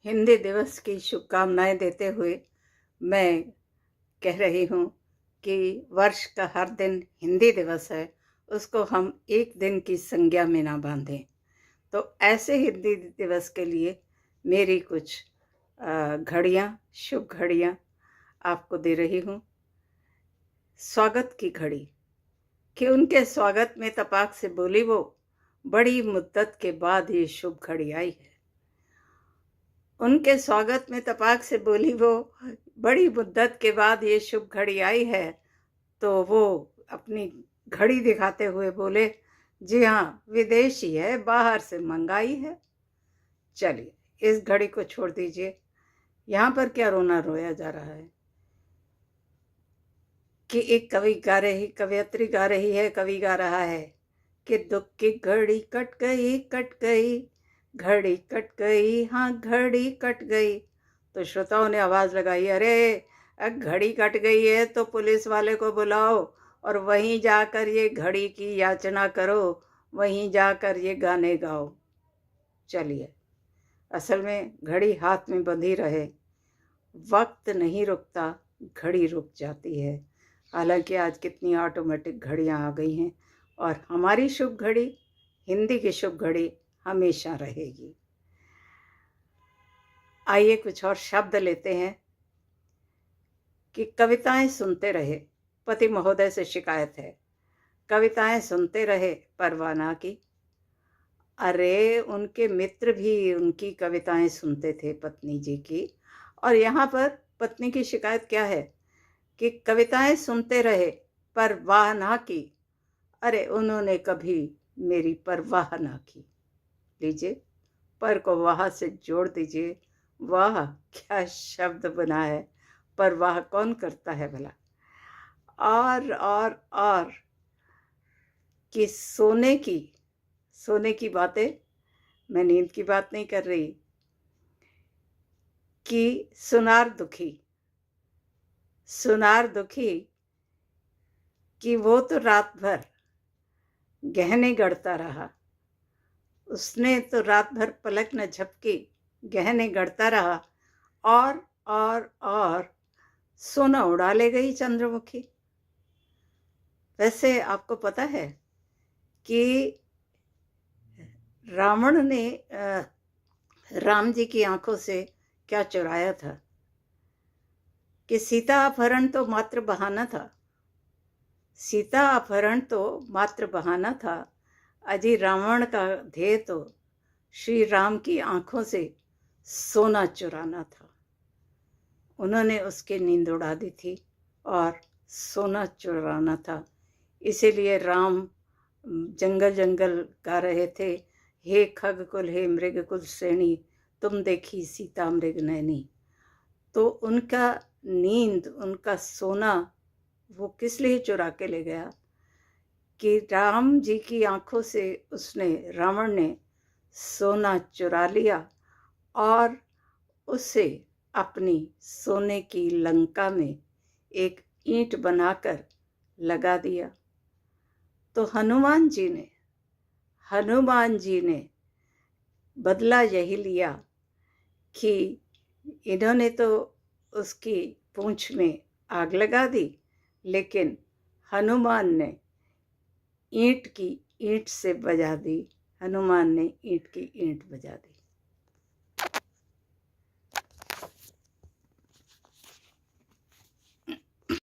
हिंदी दिवस की शुभकामनाएं देते हुए मैं कह रही हूँ कि वर्ष का हर दिन हिंदी दिवस है, उसको हम एक दिन की संज्ञा में ना बांधें। तो ऐसे हिंदी दिवस के लिए मेरी कुछ घड़ियाँ, शुभ घड़ियाँ आपको दे रही हूँ। स्वागत की घड़ी कि उनके स्वागत में तपाक से बोली वो, बड़ी मुद्दत के बाद ये शुभ घड़ी आई है। उनके स्वागत में तपाक से बोली वो, बड़ी मुद्दत के बाद ये शुभ घड़ी आई है। तो वो अपनी घड़ी दिखाते हुए बोले, जी हाँ, विदेशी है, बाहर से मंगाई है। चलिए, इस घड़ी को छोड़ दीजिए। यहाँ पर क्या रोना रोया जा रहा है कि एक कवि गा रही, कवियत्री गा रही है, कवि गा रहा है कि दुख की घड़ी कट गई, कट गई, घड़ी कट गई, हाँ घड़ी कट गई। तो श्रोताओं ने आवाज लगाई, अरे घड़ी कट गई है तो पुलिस वाले को बुलाओ और वहीं जाकर ये घड़ी की याचना करो, वहीं जाकर ये गाने गाओ। चलिए, असल में घड़ी हाथ में बंधी रहे, वक्त नहीं रुकता, घड़ी रुक जाती है। हालांकि आज कितनी ऑटोमेटिक घड़ियां आ गई हैं और हमारी शुभ घड़ी, हिंदी की शुभ घड़ी हमेशा रहेगी। आइए कुछ और शब्द लेते हैं कि कविताएं सुनते रहे। पति महोदय से शिकायत है, कविताएं सुनते रहे परवाह ना की। अरे उनके मित्र भी उनकी कविताएं सुनते थे, पत्नी जी की। और यहाँ पर पत्नी की शिकायत क्या है कि कविताएं सुनते रहे, परवाह ना की। अरे उन्होंने कभी मेरी परवाह ना की। लीजिए, पर को वाह से जोड़ दीजिए। वाह, क्या शब्द बना है। परवाह कौन करता है भला। और कि सोने की बातें, मैं नींद की बात नहीं कर रही, कि सुनार दुखी कि वो तो रात भर गहने गढ़ता रहा। उसने तो रात भर पलक न झपकी, गहने गढ़ता रहा। और सोना उड़ा ले गई चंद्रमुखी। वैसे आपको पता है कि रावण ने राम जी की आंखों से क्या चुराया था कि सीता अपहरण तो मात्र बहाना था। सीता अपहरण तो मात्र बहाना था। अजी रावण का ध्येय तो श्री राम की आंखों से सोना चुराना था। उन्होंने उसकी नींद उड़ा दी थी और सोना चुराना था। इसीलिए राम जंगल जंगल गा रहे थे, हे खगकुल हे मृगकुल श्रेणी, तुम देखी सीता मृग नैनी। तो उनका नींद, उनका सोना वो किस लिए चुरा के ले गया कि राम जी की आंखों से रावण ने सोना चुरा लिया और उसे अपनी सोने की लंका में एक ईंट बनाकर लगा दिया। तो हनुमान जी ने बदला यही लिया कि इन्होंने तो उसकी पूंछ में आग लगा दी, लेकिन हनुमान ने ईंट से बजा दी। हनुमान ने ईंट की ईंट बजा दी।